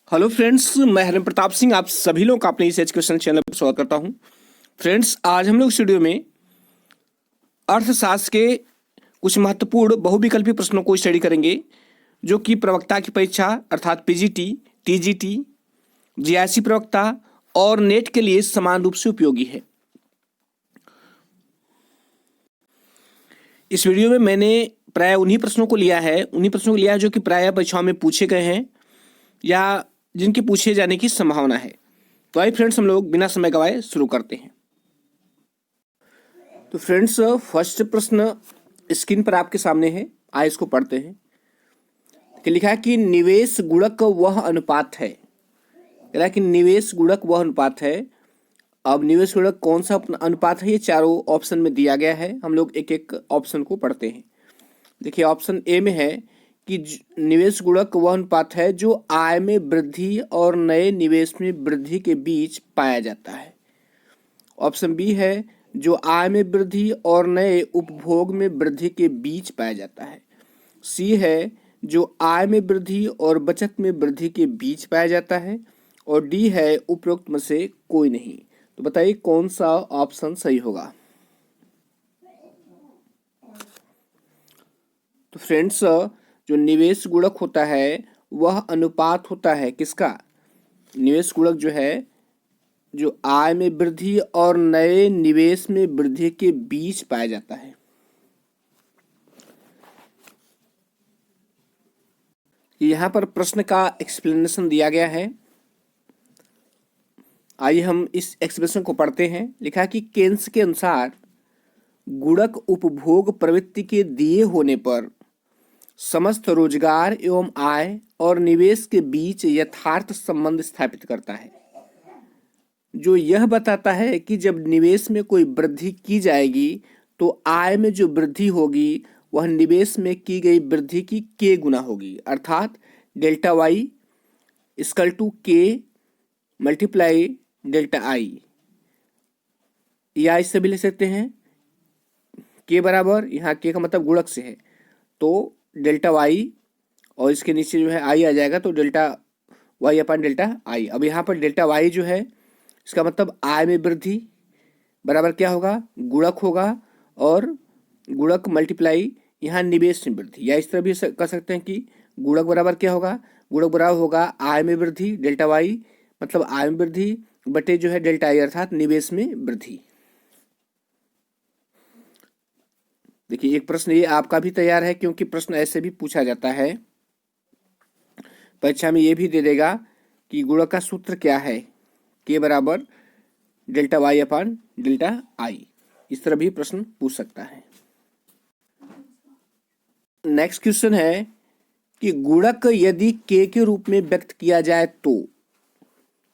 Hello friends, मैं हरिम प्रताप सिंह आप सभी लोगों का अपने इस एजुकेशन चैनल पर स्वागत करता हूं। फ्रेंड्स, आज हम लोग स्टूडियो में अर्थशास्त्र के कुछ महत्वपूर्ण बहुविकल्पी प्रश्नों को स्टडी करेंगे, जो कि प्रवक्ता की परीक्षा अर्थात पीजीटी, टीजीटी, जीआईसी प्रवक्ता और नेट के लिए समान रूप से उपयोगी है। इस वीडियो में मैंने प्राय उन्हीं प्रश्नों को लिया है जो कि प्राय परीक्षाओं में पूछे गए हैं या जिनके पूछे जाने की संभावना है। तो आइए फ्रेंड्स, हम लोग बिना समय गवाए शुरू करते हैं। तो फ्रेंड्स, फर्स्ट प्रश्न स्क्रीन पर आपके सामने है, आइए इसको पढ़ते हैं। कि लिखा है कि निवेश गुणक वह अनुपात है। कह रहा है कि निवेश गुणक वह अनुपात है। अब निवेश गुणक कौन सा अनुपात है, ये चारों ऑप्शन में दिया गया है। हम लोग एक एक ऑप्शन को पढ़ते हैं। देखिए, ऑप्शन ए में है कि निवेश गुणक वह अनुपात है जो आय में वृद्धि और नए निवेश में वृद्धि के बीच पाया जाता है। ऑप्शन बी है जो आय में वृद्धि और नए उपभोग में वृद्धि के बीच पाया जाता है। सी है जो आय में वृद्धि और बचत में वृद्धि के बीच पाया जाता है। और डी है उपरोक्त में से कोई नहीं। तो बताइए कौन सा ऑप्शन सही होगा। तो फ्रेंड्स, जो निवेश गुणक होता है वह अनुपात होता है किसका। निवेश गुणक जो है जो आय में वृद्धि और नए निवेश में वृद्धि के बीच पाया जाता है। यहाँ पर प्रश्न का एक्सप्लेनेशन दिया गया है। आइए हम इस एक्सप्रेशन को पढ़ते हैं। लिखा है कि केन्स के अनुसार गुणक उपभोग प्रवृत्ति के दिए होने पर समस्त रोजगार एवं आय और निवेश के बीच यथार्थ संबंध स्थापित करता है, जो यह बताता है कि जब निवेश में कोई वृद्धि की जाएगी तो आय में जो वृद्धि होगी वह निवेश में की गई वृद्धि की के गुना होगी, अर्थात डेल्टा वाई इक्वल टू के मल्टीप्लाई डेल्टा आई। या इससे भी ले सकते हैं के बराबर, यहाँ के का मतलब गुणक से है तो डेल्टा वाई और इसके नीचे जो है आई आ जाएगा, तो delta Y upon delta I. अब यहाँ पर डेल्टा वाई जो है इसका मतलब आय में वृद्धि बराबर क्या होगा, गुणक होगा, और गुणक मल्टीप्लाई यहाँ निवेश में वृद्धि। या इस तरह भी कर सकते हैं कि गुणक बराबर क्या होगा, गुणक बराबर होगा आय में वृद्धि डेल्टा वाई मतलब आय में वृद्धि बटे जो है डेल्टा आई अर्थात निवेश में वृद्धि। देखिए, एक प्रश्न ये आपका भी तैयार है, क्योंकि प्रश्न ऐसे भी पूछा जाता है परीक्षा में। ये भी दे देगा कि गुणक का सूत्र क्या है, के बराबर delta Y upon delta I. इस तरह भी प्रश्न पूछ सकता है। नेक्स्ट क्वेश्चन है कि गुणक यदि के रूप में व्यक्त किया जाए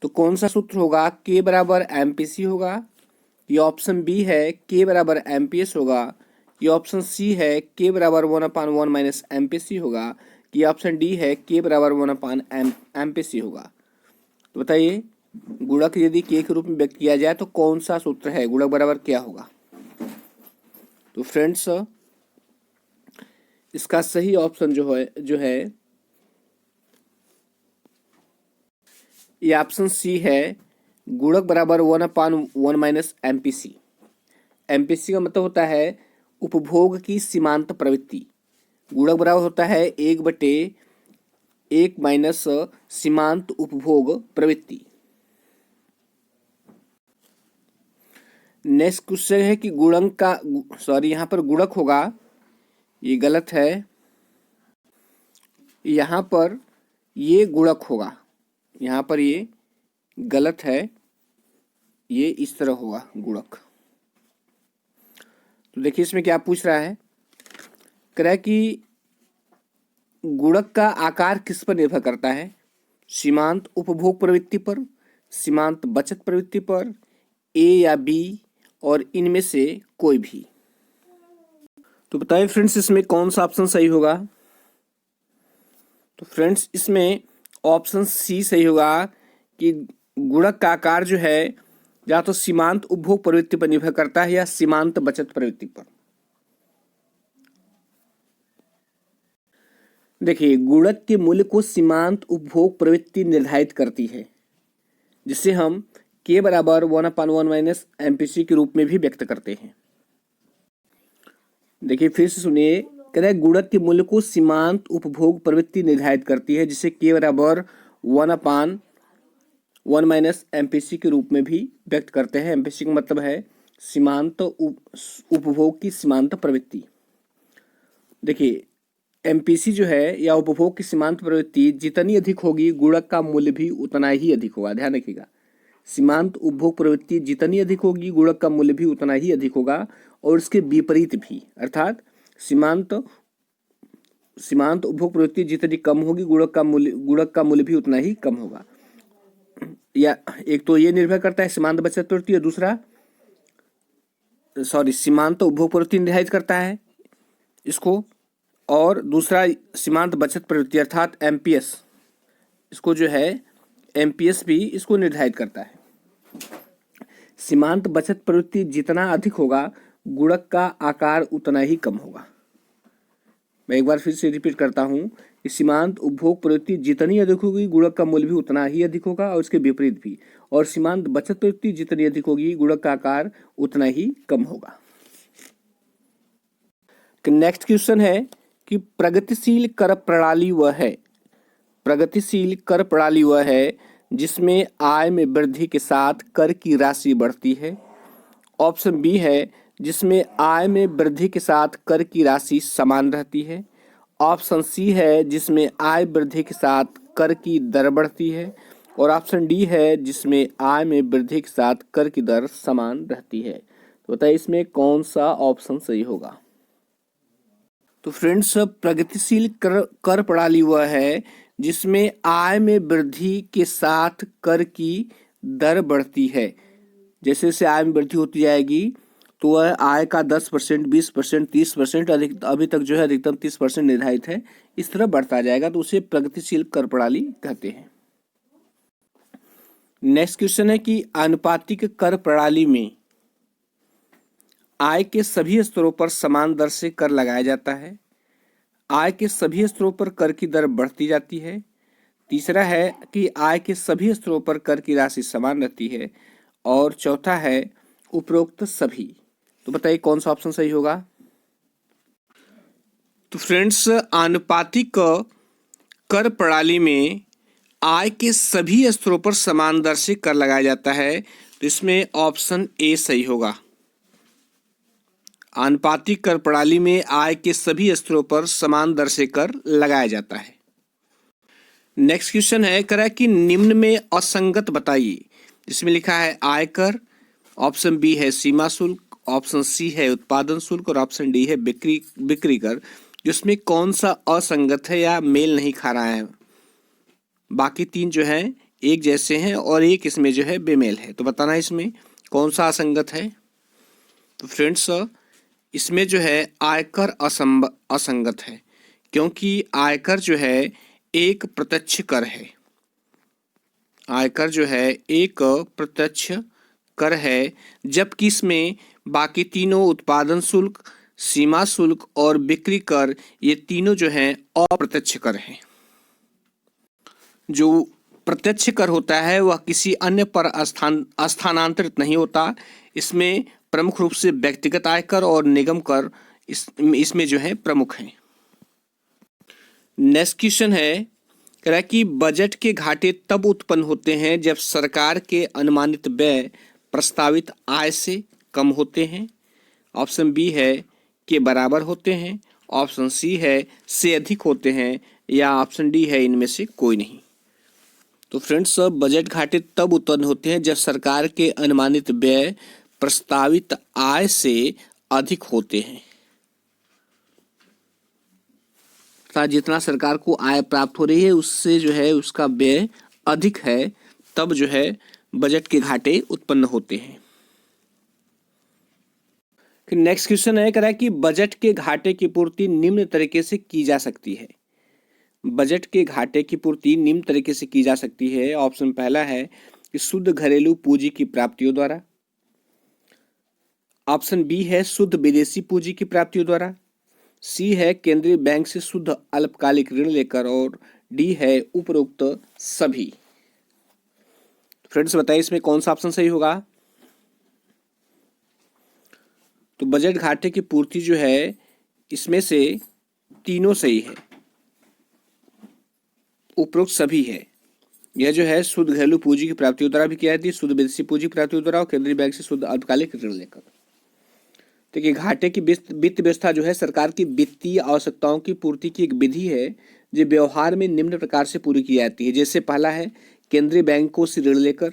तो कौन सा सूत्र होगा, के बराबर एमपीसी होगा। ये ऑप्शन बी है के बराबर एमपीएस होगा। ये ऑप्शन सी है के बराबर 1/1 माइनस एमपीसी होगा। ये ऑप्शन डी है के बराबर 1/m एमपीसी होगा। तो बताइए गुणक यदि के रूप में व्यक्त किया जाए तो कौन सा सूत्र है, गुणक बराबर क्या होगा। तो फ्रेंड्स, इसका सही ऑप्शन जो है ये ऑप्शन सी है, गुणक बराबर 1/1 माइनस एमपीसी। एमपीसी का मतलब होता है उपभोग की सीमांत प्रवृत्ति। गुणक बराबर होता है 1/1 माइनस सीमांत उपभोग प्रवृत्ति। नेक्स्ट क्वेश्चन है कि गुणक का यहाँ पर गुणक होगा, ये गलत है। यहाँ पर ये गुणक होगा, यहाँ पर ये गलत है, ये इस तरह होगा गुणक। तो देखिए इसमें क्या पूछ रहा है, कह रहा है कि गुणक का आकार किस पर निर्भर करता है, सीमांत उपभोग प्रवृत्ति पर, सीमांत बचत प्रवृत्ति पर, ए या बी, और इनमें से कोई भी। तो बताइए फ्रेंड्स इसमें कौन सा ऑप्शन सही होगा। तो फ्रेंड्स, इसमें ऑप्शन सी सही होगा कि गुणक का आकार जो है या तो सीमांत उपभोग प्रवृत्ति पर निर्भर करता है या सीमांत बचत प्रवृत्ति पर। देखिए, गुणक के मूल्य को सीमांत उपभोग प्रवृत्ति निर्धारित करती है, जिसे हम k बराबर 1/1 माइनस एमपीसी के रूप में भी व्यक्त करते हैं। देखिए फिर से सुनिए, कह रहा है गुणक के मूल्य को सीमांत उपभोग प्रवृत्ति निर्धारित करती है, जिसे k बराबर 1/1 माइनस एमपीसी के रूप में भी व्यक्त करते हैं। एमपीसी का मतलब है सीमांत उपभोग की सीमांत प्रवृत्ति। देखिए एमपीसी जो है या उपभोग की सीमांत प्रवृत्ति जितनी अधिक होगी, गुणक का मूल्य भी उतना ही अधिक होगा। ध्यान रखिएगा, सीमांत उपभोग प्रवृत्ति जितनी अधिक होगी, गुणक का मूल्य भी उतना ही अधिक होगा, और इसके विपरीत भी, अर्थात सीमांत उपभोग प्रवृत्ति जितनी कम होगी, गुणक का मूल्य भी उतना ही कम होगा। या एक तो ये निर्भर करता है सीमांत बचत प्रवृत्ति, और दूसरा सीमांत उपभोग प्रवृत्ति निर्धारित करता है इसको, और दूसरा सीमांत बचत प्रवृत्ति अर्थात एमपीएस, इसको जो है एमपीएस भी इसको निर्धारित करता है। सीमांत बचत प्रवृत्ति जितना अधिक होगा, गुणक का आकार उतना ही कम होगा। मैं एक बार फिर से रिपीट करता हूँ कि सीमांत उपभोग प्रवृत्ति जितनी अधिक होगी, गुणक का मूल्य भी उतना ही अधिक होगा, और इसके विपरीत भी। और सीमांत बचत प्रवृत्ति जितनी अधिक होगी, गुणक का आकार उतना ही कम होगा। नेक्स्ट क्वेश्चन है कि प्रगतिशील कर प्रणाली वह है, प्रगतिशील कर प्रणाली वह है जिसमें आय में वृद्धि के साथ कर की राशि बढ़ती है। ऑप्शन बी है जिसमें आय में वृद्धि के साथ कर की राशि समान रहती है। ऑप्शन सी है जिसमें आय वृद्धि के साथ कर की दर बढ़ती है। और ऑप्शन डी है जिसमें आय में वृद्धि के साथ कर की दर समान रहती है। तो बताइए इसमें कौन सा ऑप्शन सही होगा। तो फ्रेंड्स, प्रगतिशील कर प्रणाली वह है जिसमें आय में वृद्धि के साथ कर की दर बढ़ती है। जैसे जैसे आय में वृद्धि होती जाएगी तो वह आय का 10%, 20%, 30%, अधिक अभी तक जो है अधिकतम 30% निर्धारित है, इस तरह बढ़ता जाएगा, तो उसे प्रगतिशील कर प्रणाली कहते हैं। नेक्स्ट क्वेश्चन है कि आनुपातिक कर प्रणाली में आय के सभी स्तरों पर समान दर से कर लगाया जाता है। आय के सभी स्तरों पर कर की दर बढ़ती जाती है। तीसरा है कि आय के सभी स्तरों पर कर की राशि समान रहती है। और चौथा है उपरोक्त सभी। तो बताइए कौन सा ऑप्शन सही होगा। तो फ्रेंड्स, आनुपातिक कर प्रणाली में आय के सभी स्तरों पर समान दर से कर लगाया जाता है, तो इसमें ऑप्शन ए सही होगा। आनुपातिक कर प्रणाली में आय के सभी स्तरों पर समान दर से कर लगाया जाता है। नेक्स्ट क्वेश्चन है, कह रहा है कि निम्न में असंगत बताइए। जिसमें लिखा है आयकर, ऑप्शन बी है सीमा शुल्क, ऑप्शन सी है उत्पादन शुल्क, और ऑप्शन डी है बिक्री कर। जिसमें कौन सा असंगत है या मेल नहीं खा रहा है। बाकी तीन जो है एक जैसे हैं और एक इसमें जो है बेमेल है। तो बताना इसमें कौन सा असंगत है। तो फ्रेंड्स, इसमें जो है आयकर असंगत है, क्योंकि आयकर जो है एक प्रत्यक्ष कर है। आयकर जो है एक प्रत्यक्ष कर है, जबकि इसमें बाकी तीनों उत्पादन शुल्क, सीमा शुल्क और बिक्री कर, ये तीनों जो हैं अप्रत्यक्ष कर हैं। जो प्रत्यक्ष कर होता है वह किसी अन्य पर स्थानांतरित नहीं होता। इसमें प्रमुख रूप से व्यक्तिगत आयकर और निगम कर इसमें जो है प्रमुख हैं। नेक्स्ट क्वेश्चन है, कह रहा है कि बजट के घाटे तब उत्पन्न होते हैं जब सरकार के अनुमानित व्यय प्रस्तावित आय से कम होते हैं। ऑप्शन बी है के बराबर होते हैं, ऑप्शन सी है से अधिक होते हैं, या ऑप्शन डी है इनमें से कोई नहीं। तो फ्रेंड्स, बजट घाटे तब उत्पन्न होते हैं जब सरकार के अनुमानित व्यय प्रस्तावित आय से अधिक होते हैं। जितना सरकार को आय प्राप्त हो रही है उससे जो है उसका व्यय अधिक है, तब जो है बजट के घाटे उत्पन्न होते हैं। नेक्स्ट क्वेश्चन है, कह रहा है कि बजट के घाटे की पूर्ति निम्न तरीके से की जा सकती है। बजट के घाटे की पूर्ति निम्न तरीके से की जा सकती है। ऑप्शन पहला है कि शुद्ध घरेलू पूंजी की प्राप्तियों द्वारा। ऑप्शन बी है शुद्ध विदेशी पूंजी की प्राप्तियों द्वारा। सी है केंद्रीय बैंक से शुद्ध अल्पकालिक ऋण लेकर, और डी है उपरोक्त सभी। फ्रेंड्स बताइए इसमें कौन सा ऑप्शन सही होगा। तो बजट घाटे की पूर्ति जो है इसमें से तीनों सही है, उपरोक्त सभी है। यह जो है शुद्ध घरेलू पूंजी की प्राप्ति द्वारा भी किया जाती है, शुद्ध विदेशी पूंजी प्राप्ति द्वारा और केंद्रीय बैंक से शुद्ध अल्पकालिक ऋण लेकर। देखिए घाटे की वित्त व्यवस्था जो है सरकार की वित्तीय आवश्यकताओं की पूर्ति की एक विधि है जो व्यवहार में निम्न प्रकार से पूरी की जाती है। जैसे पहला है केंद्रीय बैंकों से ऋण लेकर,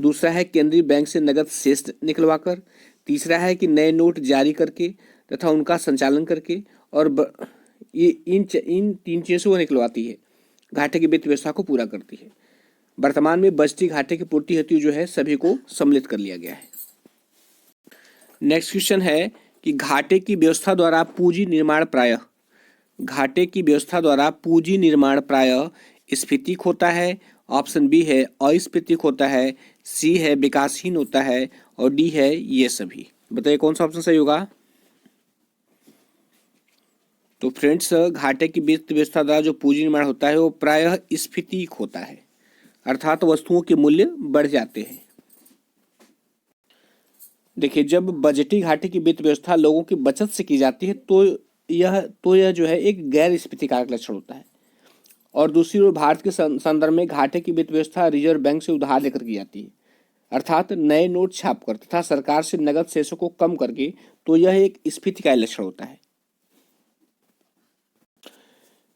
दूसरा है केंद्रीय बैंक से नगद शेष निकलवाकर, तीसरा है कि नए नोट जारी करके तथा उनका संचालन करके, और ये इन तीन चीज़ों से वो निकलवाती है, घाटे की वित्त व्यवस्था को पूरा करती है। वर्तमान में बजटीय घाटे की पूर्ति हेतु जो है सभी को सम्मिलित कर लिया गया है। नेक्स्ट क्वेश्चन है कि घाटे की व्यवस्था द्वारा पूंजी निर्माण प्रायः, घाटे की व्यवस्था द्वारा पूंजी निर्माण प्रायः स्फीतिक होता है, ऑप्शन बी है अस्फीतिक होता है, सी है विकासहीन होता है, और डी है ये सभी। बताइए कौन सा ऑप्शन सही होगा। तो फ्रेंड्स घाटे की वित्त व्यवस्था द्वारा जो पूंजी निर्माण होता है वो प्रायः स्फीतिक होता है, अर्थात वस्तुओं के मूल्य बढ़ जाते हैं। देखिए जब बजटीय घाटे की वित्त व्यवस्था लोगों की बचत से की जाती है तो यह जो है एक गैर स्फीति कारक लक्षण होता है, और दूसरी ओर भारत के संदर्भ में घाटे की वित्त व्यवस्था रिजर्व बैंक से उधार लेकर की जाती है, अर्थात नए नोट छापकर तथा सरकार से नगद शेषों को कम करके, तो यह एक स्फीति का लक्षण होता है।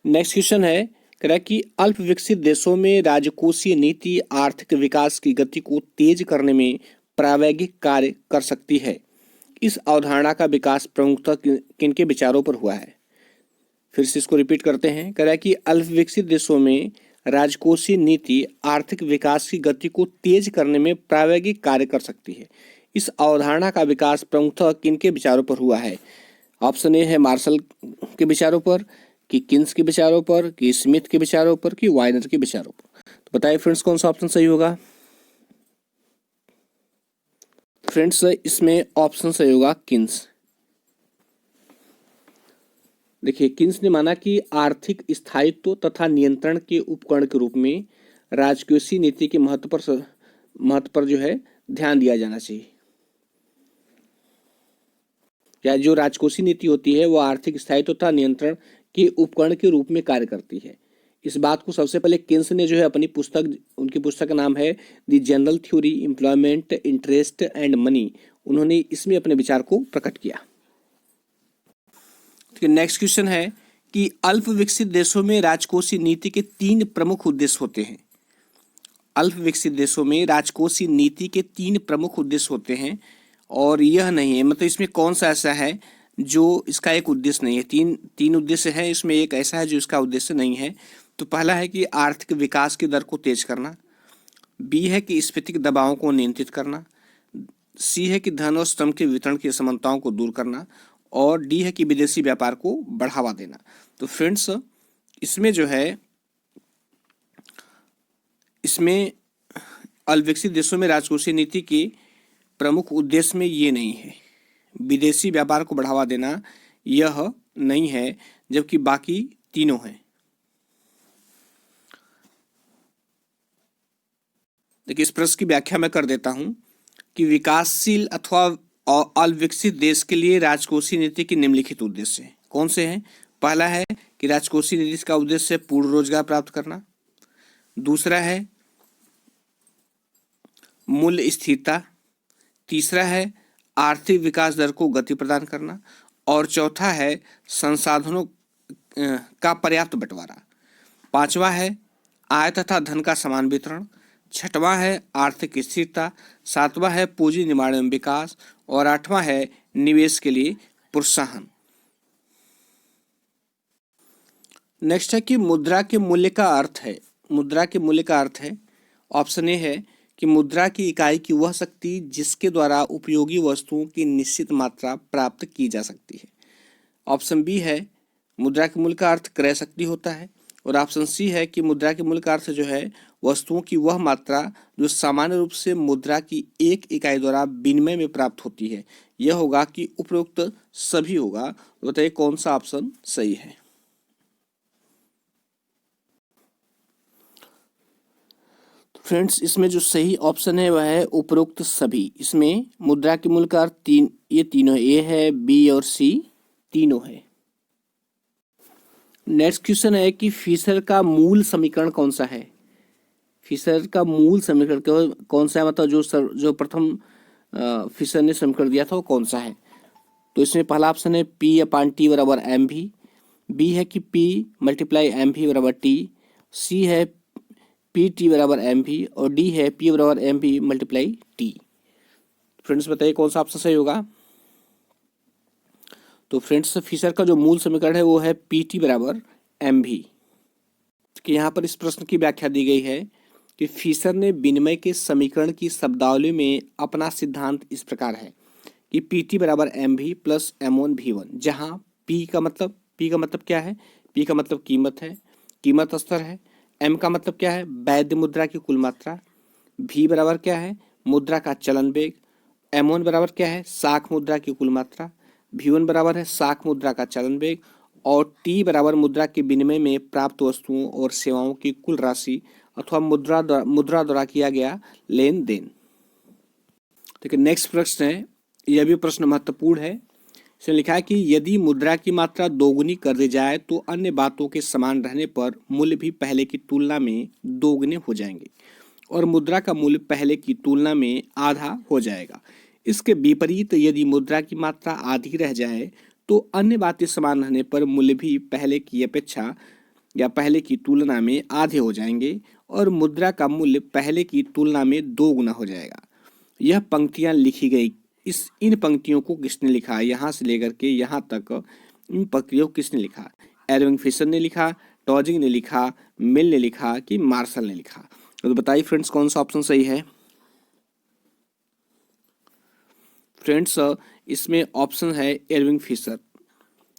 नेक्स्ट क्वेश्चन है कह रहा है कि अल्प विकसित देशों में राजकोषीय नीति आर्थिक विकास की गति को तेज करने में प्रावैगिक कार्य कर सकती है। इस अवधारणा का विकास प्रमुखतः किनके विचारों पर हुआ है। फिर से इसको रिपीट करते हैं। कह रहा है कि अल्प विकसित देशों में राजकोषीय नीति आर्थिक विकास की गति को तेज करने में प्रावैगिक कार्य कर सकती है। इस अवधारणा का विकास प्रमुखतः किनके विचारों पर हुआ है। ऑप्शन ए है मार्शल के विचारों पर, कि किन्स के विचारों पर, कि स्मिथ के विचारों पर, कि वाइनर के विचारों पर। तो बताइए फ्रेंड्स कौन सा ऑप्शन सही होगा। फ्रेंड्स इसमें ऑप्शन सही होगा किन्स। देखिए किन्स ने माना कि आर्थिक स्थायित्व तथा नियंत्रण के उपकरण के रूप में राजकोषीय नीति के महत्व पर जो है ध्यान दिया जाना चाहिए। या जो राजकोषीय नीति होती है वो आर्थिक स्थायित्व तथा नियंत्रण के उपकरण के रूप में कार्य करती है। इस बात को सबसे पहले किन्स ने जो है अपनी पुस्तक, उनकी पुस्तक का नाम है the general theory employment interest and money, उन्होंने इसमें अपने विचार को प्रकट किया। नेक्स्ट क्वेश्चन है कि अल्प विकसित देशों में राजकोषीय नीति के 3 प्रमुख उद्देश्य होते हैं। अल्प विकसित देशों में राजकोषीय नीति के 3 प्रमुख उद्देश्य होते हैं, और यह नहीं है, मतलब इसमें कौन सा ऐसा है जो इसका एक उद्देश्य नहीं है। तीन उद्देश्य है, इसमें एक ऐसा है जो इसका उद्देश्य नहीं है। तो पहला है कि आर्थिक विकास की दर को तेज करना, बी है कि स्फीतिक दबावों को नियंत्रित करना, सी है कि धन और श्रम के वितरण की असमानताओं को दूर करना, और डी है कि विदेशी व्यापार को बढ़ावा देना। तो फ्रेंड्स इसमें जो है, इसमें अल्प विकसित देशों में राजकोषीय नीति के प्रमुख उद्देश्य में ये नहीं है, विदेशी व्यापार को बढ़ावा देना यह नहीं है, जबकि बाकी तीनों हैं। देखिए इस प्रश्न की व्याख्या मैं कर देता हूं कि विकासशील अथवा अल्प विकसित देश के लिए राजकोषीय नीति के निम्नलिखित उद्देश्य हैं। कौन से हैं। पहला है कि राजकोषीय नीति का उद्देश्य पूर्ण रोजगार प्राप्त करना, दूसरा है मूल्य स्थिरता, तीसरा है आर्थिक विकास दर को गति प्रदान करना, और चौथा है संसाधनों का पर्याप्त बंटवारा, पांचवा है आय तथा धन का समान वितरण, छठवां है आर्थिक स्थिरता, सातवां है पूंजी निर्माण एवं विकास, और आठवां है निवेश के लिए प्रोत्साहन। नेक्स्ट है कि मुद्रा के मूल्य का अर्थ है। मुद्रा के मूल्य का अर्थ है, ऑप्शन ए है कि मुद्रा की इकाई की वह शक्ति जिसके द्वारा उपयोगी वस्तुओं की निश्चित मात्रा प्राप्त की जा सकती है। ऑप्शन बी है मुद्रा के मूल्य का अर्थ क्रय शक्ति होता है, और ऑप्शन सी है कि मुद्रा के मूल्य का अर्थ जो है वस्तुओं की वह मात्रा जो सामान्य रूप से मुद्रा की एक इकाई द्वारा विनिमय में प्राप्त होती है। यह होगा कि उपरोक्त सभी होगा। तो बताइए कौन सा ऑप्शन सही है। फ्रेंड्स, इसमें जो सही ऑप्शन है वह है उपरोक्त सभी। इसमें मुद्रा के मूल्य का अर्थ तीन, ये तीनों ए है, बी और सी तीनों है। नेक्स्ट क्वेश्चन है कि फिशर का मूल समीकरण कौन सा है। फिशर का मूल समीकरण कौन सा है, मतलब जो प्रथम फिशर ने समीकरण दिया था वो कौन सा है। तो इसमें पहला ऑप्शन है पी अपान टी बराबर एम भी, बी है कि पी मल्टीप्लाई एम भी बराबर टी, सी है पी टी बराबर एम भी और डी है पी बराबर एम भी मल्टीप्लाई टी। फ्रेंड्स बताइए कौन सा ऑप्शन सही होगा। तो फ्रेंड्स फिशर का जो मूल समीकरण है वो है पी टी बराबर एम भी। कि यहाँ पर इस प्रश्न की व्याख्या दी गई है कि फिशर ने विनिमय के समीकरण की शब्दावली में अपना सिद्धांत इस प्रकार है कि पी टी बराबर एम भी प्लस एम वन भी वन, जहाँ पी का मतलब क्या है, पी का मतलब कीमत है, कीमत स्तर है, एम का मतलब क्या है, वैध मुद्रा की कुल मात्रा, भी बराबर क्या है, मुद्रा का चलन वेग, एम वन बराबर क्या है, साख मुद्रा की कुल मात्रा, भी वन बराबर है साख मुद्रा का चलन वेग, और टी बराबर मुद्रा के विनिमय में प्राप्त वस्तुओं और सेवाओं की कुल राशि अथवा मुद्रा द्वारा किया गया लेन देन। ठीक है, नेक्स्ट प्रश्न है, यह भी प्रश्न महत्वपूर्ण है। इसमें लिखा है कि यदि मुद्रा की मात्रा दोगुनी कर दी जाए तो अन्य बातों के समान रहने पर मूल्य भी पहले की तुलना में दोगुने हो जाएंगे और मुद्रा का मूल्य पहले की तुलना में आधा हो जाएगा। इसके विपरीत यदि मुद्रा की मात्रा आधी रह जाए तो अन्य बातें समान रहने पर मूल्य भी पहले की अपेक्षा या पहले की तुलना में आधे हो जाएंगे और मुद्रा का मूल्य पहले की तुलना में 2 गुना हो जाएगा। यह पंक्तियां लिखी गई, इन पंक्तियों को किसने लिखा, यहाँ से लेकर के यहाँ तक इन पंक्तियों को किसने लिखा। एरविंग फिशर ने लिखा, टॉजिंग ने लिखा, मिल ने लिखा कि मार्शल ने लिखा। तो बताइए फ्रेंड्स कौन सा ऑप्शन सही है। फ्रेंड्स इसमें ऑप्शन है एरविंग फिशर।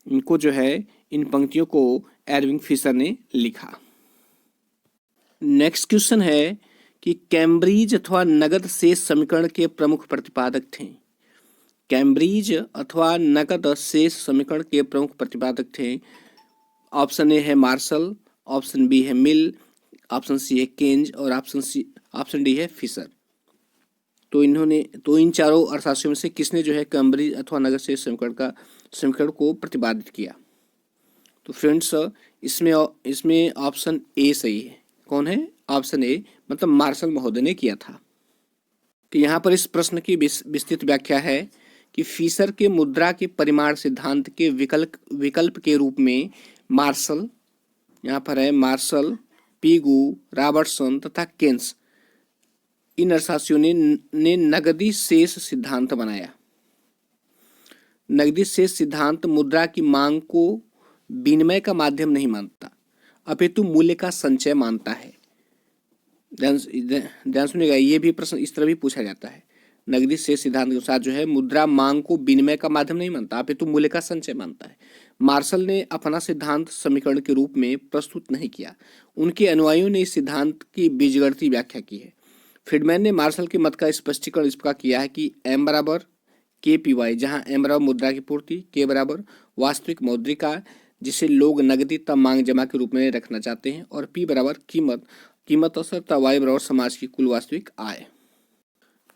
इनको जो है इन पंक्तियों को एरविंग फिशर ने लिखा। नेक्स्ट क्वेश्चन है कि कैम्ब्रिज अथवा नगद शेष समीकरण के प्रमुख प्रतिपादक थे। कैम्ब्रिज अथवा नगद शेष समीकरण के प्रमुख प्रतिपादक थे। ऑप्शन ए है मार्शल, ऑप्शन बी है मिल, ऑप्शन सी है केंज और ऑप्शन डी है फिशर। तो इन चारों अर्थशास्त्रियों में से किसने जो है कैम्ब्रिज अथवा नगद शेष समीकरण को प्रतिपादित किया। तो फ्रेंड्स इसमें ऑप्शन ए सही है। कौन है, ऑप्शन ए, मतलब मार्शल महोदय ने किया था। कि यहाँ पर इस प्रश्न की विस्तृत व्याख्या है कि फिशर के मुद्रा के परिमाण सिद्धांत के विकल्प के रूप में मार्शल, यहाँ पर है मार्शल, पीगू, रॉबर्टसन तथा केन्स, इन अर्थशास्त्रियों ने नगदी शेष सिद्धांत बनाया। नगदी शेष सिद्धांत मुद्रा की मांग को विनिमय का माध्यम नहीं मानता अपितु मूल्य का संचय मानता है। ध्यान सुनिएगा, ये भी प्रश्न इस तरह भी पूछा जाता है। नगदी शेष सिद्धांत के अनुसार जो है मुद्रा मांग को विनिमय का माध्यम नहीं मानता अपितु मूल्य का संचय मानता है। मार्शल ने अपना सिद्धांत समीकरण के रूप में प्रस्तुत नहीं किया, उनके अनुयायियों ने इस सिद्धांत की बीजगणितीय व्याख्या की है। फ्रीडमैन ने मार्शल के मत का स्पष्टीकरण इस प्रकार किया है कि एम बराबर के पी वाई, जहाँ एम बराबर मुद्रा की पूर्ति, के बराबर वास्तविक मौद्रिका जिसे लोग नगदी तब मांग जमा के रूप में रखना चाहते हैं, और पी बराबर कीमत असर तथा वाई बराबर समाज की कुल वास्तविक आय।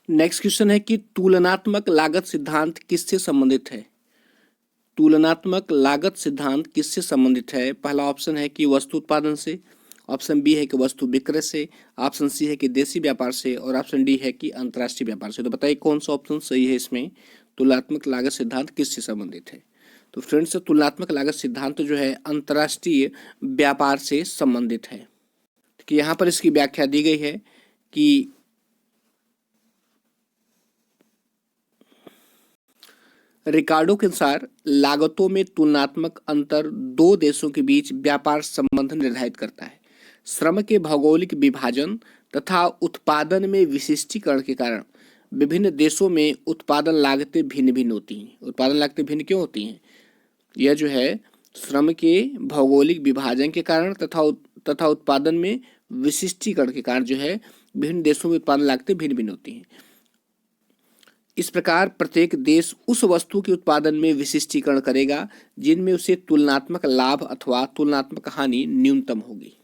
नेक्स्ट क्वेश्चन है कि तुलनात्मक लागत सिद्धांत किससे संबंधित है। तुलनात्मक लागत सिद्धांत किससे संबंधित है। पहला ऑप्शन है कि वस्तु उत्पादन से, ऑप्शन बी है कि वस्तु विक्रय से, ऑप्शन सी है कि देशी व्यापार से और ऑप्शन डी है कि अंतर्राष्ट्रीय व्यापार से। तो बताइए कौन सा ऑप्शन सही है इसमें, तुलनात्मक लागत सिद्धांत किससे संबंधित है। तो फ्रेंड्स तुलनात्मक लागत सिद्धांत जो है अंतर्राष्ट्रीय व्यापार से संबंधित है। कि यहाँ पर इसकी व्याख्या दी गई है कि रिकार्डो के अनुसार लागतों में तुलनात्मक अंतर दो देशों के बीच व्यापार संबंध निर्धारित करता है। श्रम के भौगोलिक विभाजन तथा उत्पादन में विशिष्टीकरण के कारण विभिन्न देशों में उत्पादन लागतें भिन्न भिन्न होती हैं। उत्पादन लागतें भिन्न क्यों होती हैं, यह जो है श्रम के भौगोलिक विभाजन के कारण तथा तथा उत्पादन में विशिष्टीकरण के कारण जो है विभिन्न देशों में उत्पादन लागतें भिन्न भिन्न होती हैं। इस प्रकार प्रत्येक देश उस वस्तु के उत्पादन में विशिष्टीकरण करेगा जिनमें उसे तुलनात्मक लाभ अथवा तुलनात्मक हानि न्यूनतम होगी।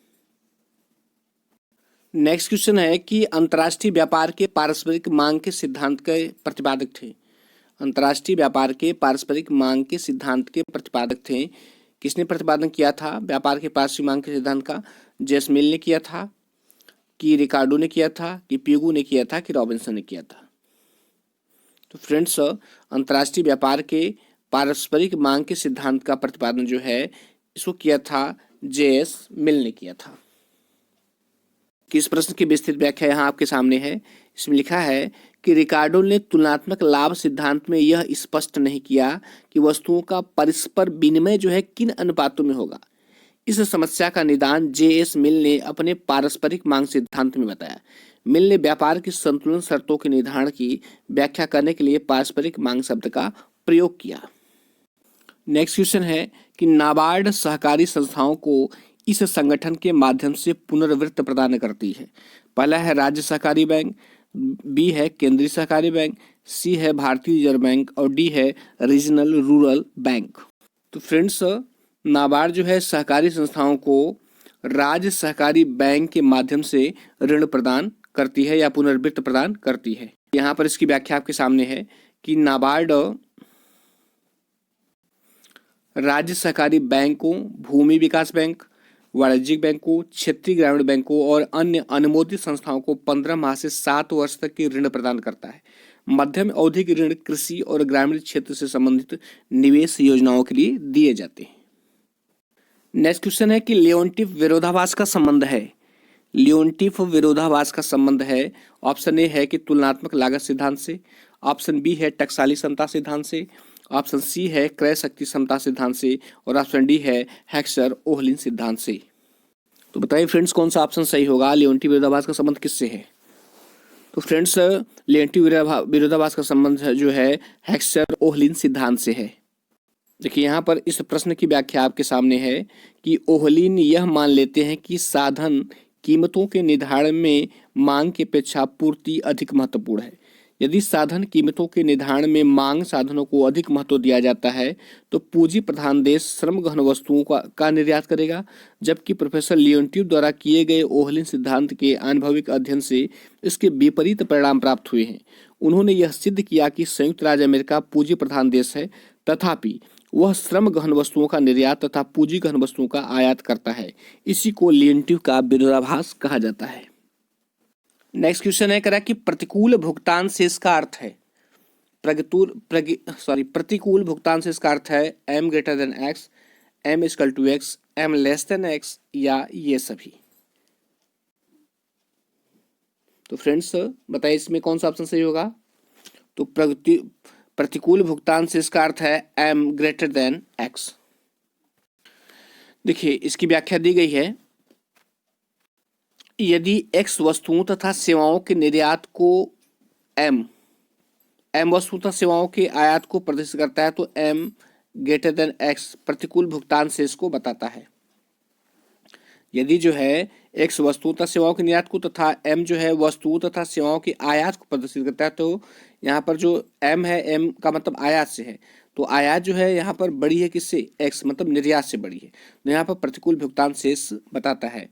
नेक्स्ट क्वेश्चन है कि अंतर्राष्ट्रीय व्यापार के पारस्परिक मांग के सिद्धांत के प्रतिपादक थे। अंतर्राष्ट्रीय व्यापार के पारस्परिक मांग के सिद्धांत के प्रतिपादक थे। किसने प्रतिपादन किया था व्यापार के पारस्परिक मांग के सिद्धांत का? जेसमिल ने किया था, कि रिकार्डो ने किया था, कि पिगू ने किया था, कि रॉबिन्सन ने किया था? तो फ्रेंड्स, अंतर्राष्ट्रीय व्यापार के पारस्परिक मांग के सिद्धांत का प्रतिपादन जो है इसको किया था जेसमिल ने किया था। किस प्रश्न की विस्तृत व्याख्या यहाँ आपके सामने है। इसमें लिखा है कि रिकार्डो ने तुलनात्मक लाभ सिद्धांत में यह स्पष्ट नहीं किया कि वस्तुओं का परस्पर विनिमय जो है किन अनुपातों में होगा। इस समस्या का निदान जे.एस. मिल ने अपने पारस्परिक मांग सिद्धांत में बताया। मिल ने व्यापार की संतुलन शर्तों के निर्धारण की व्याख्या करने के लिए पारस्परिक मांग शब्द का प्रयोग किया। नेक्स्ट क्वेश्चन है कि नाबार्ड सहकारी संस्थाओं को इस संगठन के माध्यम से पुनर्वित्त प्रदान करती है। पहला है राज्य सहकारी बैंक, बी है केंद्रीय सहकारी बैंक, सी है भारतीय रिजर्व बैंक और डी है रीजनल रूरल बैंक। तो फ्रेंड्स, नाबार्ड जो है सहकारी संस्थाओं को राज्य सहकारी बैंक के माध्यम से ऋण प्रदान करती है या पुनर्वित्त प्रदान करती है। यहाँ पर इसकी व्याख्या आपके सामने है कि नाबार्ड राज्य सहकारी बैंकों, भूमि विकास बैंक, वाणिज्यिक बैंकों, क्षेत्रीय ग्रामीण बैंकों और अन्य अनुमोदित संस्थाओं को 15 माह से 7 वर्ष तक की ऋण प्रदान करता है। मध्यम अवधि के ऋण कृषि और ग्रामीण क्षेत्र से संबंधित निवेश योजनाओं के लिए दिए जाते हैं। नेक्स्ट क्वेश्चन है कि लियोनटिफ विरोधाभास का संबंध है। लियोनटिफ विरोधाभास का संबंध है, ऑप्शन ए है कि तुलनात्मक लागत सिद्धांत से, ऑप्शन बी है टकसाली समता सिद्धांत से, ऑप्शन सी है क्रय शक्ति समता सिद्धांत से और ऑप्शन डी है हेक्सर ओहलिन सिद्धांत से। तो बताइए फ्रेंड्स, कौन सा ऑप्शन सही होगा? लियोनटिफ विरोधाभास का संबंध किससे है? तो फ्रेंड्स, लियोनटिफ विरोधाभास का संबंध जो है हेक्सर ओहलिन सिद्धांत से है। देखिए यहाँ पर इस प्रश्न की व्याख्या आपके सामने है कि ओहलिन यह मान लेते हैं कि साधन कीमतों के निर्धारण में मांग की अपेक्षा पूर्ति अधिक महत्वपूर्ण है। यदि साधन कीमतों के निर्धारण में मांग साधनों को अधिक महत्व दिया जाता है तो पूंजी प्रधान देश श्रम गहन वस्तुओं का निर्यात करेगा, जबकि प्रोफेसर लियोनटिफ द्वारा किए गए ओहलिन सिद्धांत के आनुभविक अध्ययन से इसके विपरीत परिणाम प्राप्त हुए हैं। उन्होंने यह सिद्ध किया कि संयुक्त राज्य अमेरिका पूंजी प्रधान देश है, तथापि वह श्रम गहन वस्तुओं का निर्यात तथा पूंजी गहन वस्तुओं का आयात करता है। इसी को लियोनटिफ का विरोधाभास कहा जाता है। नेक्स्ट क्वेश्चन है करा कि प्रतिकूल भुगतान से इसका अर्थ है प्रतिकूल भुगतान से इसका अर्थ है m greater than x, m equal to x, m less than x या ये सभी। तो फ्रेंड्स बताइए इसमें कौन सा ऑप्शन सही होगा? तो प्रतिकूल भुगतान से इसका अर्थ है m ग्रेटर देन x। देखिए इसकी व्याख्या दी गई है, यदि x वस्तुओं तथा सेवाओं के निर्यात को m वस्तुओं तथा सेवाओं के आयात को प्रदर्शित करता है तो m ग्रेटर देन x प्रतिकूल भुगतान से इसको बताता है। यदि जो है x वस्तुओं तथा सेवाओं के निर्यात को तथा m जो है वस्तुओं तथा सेवाओं के आयात को प्रदर्शित करता है, तो यहाँ पर जो m है, m का मतलब आयात से है, तो आयात जो है यहाँ पर बड़ी है किससे? x मतलब निर्यात से बड़ी है, तो यहाँ पर प्रतिकूल भुगतान शेष बताता है।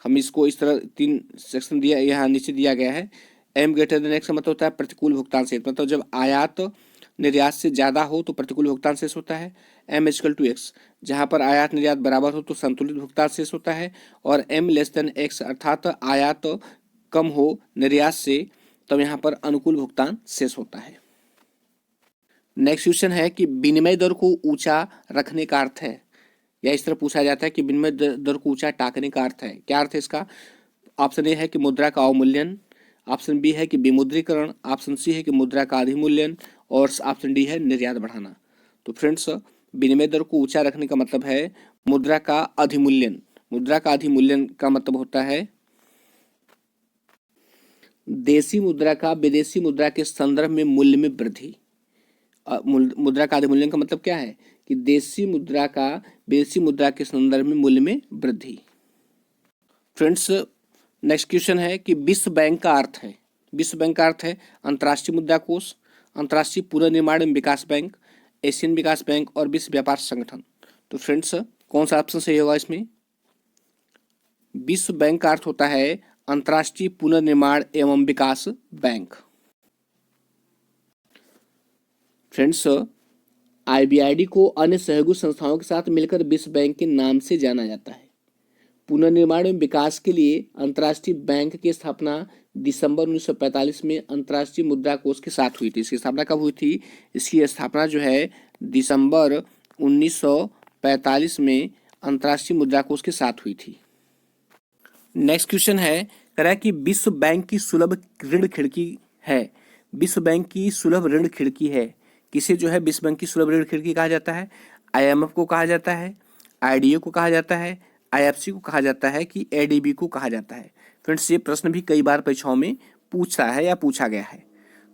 हम इसको इस तरह 3 सेक्शन दिया, यहाँ नीचे दिया गया है। m ग्रेटर देन x का मतलब होता है प्रतिकूल भुगतान शेष, मतलब जब आयात निर्यात से ज्यादा हो तो प्रतिकूल भुगतान शेष होता है। m इक्वल टू x, जहाँ पर आयात निर्यात बराबर हो तो संतुलित भुगतान शेष होता है, और m लेस देन x अर्थात आयात कम हो निर्यात से, तब यहाँ पर अनुकूल भुगतान शेष होता है। नेक्स्ट क्वेश्चन है कि विनिमय दर को ऊंचा रखने का अर्थ है, या इस तरह पूछा जाता है कि विनिमय दर को ऊंचा टाकने का अर्थ है। क्या अर्थ है इसका? ऑप्शन ए है कि मुद्रा का अवमूल्यन, ऑप्शन बी है कि विमुद्रीकरण, ऑप्शन सी है कि मुद्रा का अधिमूल्यन और ऑप्शन डी है निर्यात बढ़ाना। तो फ्रेंड्स विनिमय दर को ऊंचा रखने का मतलब है मुद्रा का अधिमूल्यन। मुद्रा का अधिमूल्यन का मतलब होता है देशी मुद्रा का विदेशी मुद्रा के संदर्भ में मूल्य में वृद्धि। मुद्रा का अधिमूल्यन का मतलब क्या है कि देशी मुद्रा का विदेशी मुद्रा के संदर्भ में मूल्य में वृद्धि। फ्रेंड्स नेक्स्ट क्वेश्चन है कि विश्व बैंक का अर्थ है, विश्व बैंक का अर्थ है अंतर्राष्ट्रीय मुद्रा कोष, अंतर्राष्ट्रीय पुनर्निर्माण एवं विकास बैंक, एशियन विकास बैंक और विश्व व्यापार संगठन। तो फ्रेंड्स कौन सा ऑप्शन सही होगा इसमें? विश्व बैंक का अर्थ होता है अंतर्राष्ट्रीय पुनर्निर्माण एवं विकास बैंक। फ्रेंड्स IBRD को अन्य सहयोगी संस्थाओं के साथ मिलकर विश्व बैंक के नाम से जाना जाता है। पुनर्निर्माण एवं विकास के लिए अंतर्राष्ट्रीय बैंक की स्थापना दिसंबर 1945 में अंतर्राष्ट्रीय मुद्रा कोष के साथ हुई थी। इसकी स्थापना कब हुई थी? इसकी स्थापना जो है दिसंबर 1945 में अंतर्राष्ट्रीय मुद्रा कोष के साथ हुई थी। नेक्स्ट क्वेश्चन है कह रहा है कि विश्व बैंक की सुलभ ऋण खिड़की है, विश्व बैंक की सुलभ ऋण खिड़की है, किसे जो है विश्व बैंक की सुलभ ऋण खिड़की कहा जाता है? IMF को कहा जाता है, IDA को कहा जाता है, IFC को कहा जाता है कि ADB को कहा जाता है? फ्रेंड्स ये प्रश्न भी कई बार परीक्षाओं में पूछा है या पूछा गया है।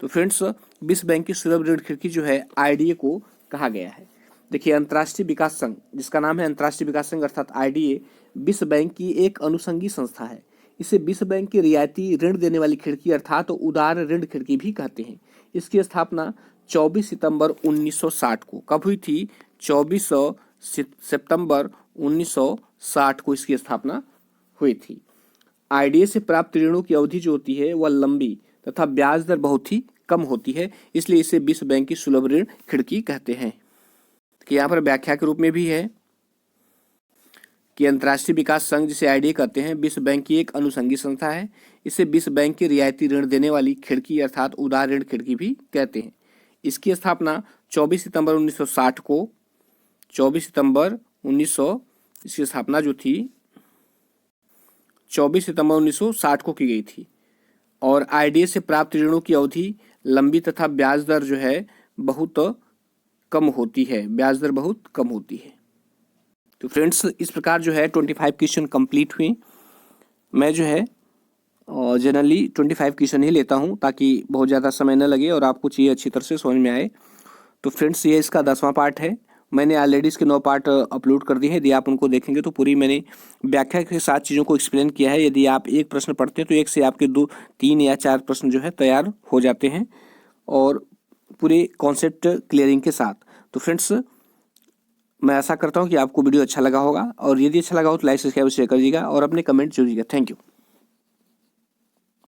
तो फ्रेंड्स विश्व बैंक की सुलभ ऋण खिड़की जो है IDA को कहा गया है। देखिए अंतर्राष्ट्रीय विकास संघ जिसका नाम है अंतर्राष्ट्रीय विकास संघ अर्थात IDA विश्व बैंक की एक अनुषंगी संस्था है। इसे विश्व बैंक की रियायती ऋण देने वाली खिड़की अर्थात उदार ऋण खिड़की भी कहते हैं। इसकी स्थापना 24 सितंबर 1960 को कब हुई थी? 24 सितंबर 1960 को इसकी स्थापना हुई थी। IDA से प्राप्त ऋणों की अवधि जो होती है वह लंबी तथा ब्याज दर बहुत ही कम होती है, इसलिए इसे विश्व बैंक की सुलभ ऋण खिड़की कहते हैं। कि यहाँ पर व्याख्या के रूप में भी है कि अंतर्राष्ट्रीय विकास संघ जिसे IDA कहते हैं विश्व बैंक की एक अनुषंगी संस्था है। इसे विश्व बैंक की रियायती ऋण देने वाली खिड़की अर्थात उदार ऋण खिड़की भी कहते हैं। इसकी स्थापना 24 सितंबर 1960 को 24 सितंबर 1900 इसकी स्थापना जो थी 24 सितंबर 1960 को की गई थी और IDA से प्राप्त ऋणों की अवधि लंबी तथा ब्याज दर जो है बहुत कम होती है, ब्याज दर बहुत कम होती है। तो फ्रेंड्स इस प्रकार जो है 25 क्वेश्चन कंप्लीट हुए। मैं जो है जनरली 25 क्वेश्चन ही लेता हूं ताकि बहुत ज़्यादा समय न लगे और आपको चीज़ें अच्छी तरह से समझ में आए। तो फ्रेंड्स ये इसका 10वां पार्ट है। मैंने ऑलरेडी इसके 9 पार्ट अपलोड कर दिए हैं। यदि आप उनको देखेंगे तो पूरी मैंने व्याख्या के साथ चीज़ों को एक्सप्लेन किया है। यदि आप एक प्रश्न पढ़ते हैं तो एक से आपके 2, 3 या 4 प्रश्न जो है तैयार हो जाते हैं और पूरे कॉन्सेप्ट क्लियरिंग के साथ। तो फ्रेंड्स मैं आशा करता हूँ कि आपको वीडियो अच्छा लगा होगा और यदि अच्छा लगा हो तो लाइक सब्सक्राइब शेयर करिएगा और अपने कमेंट जरूर दीजिएगा। Thank you.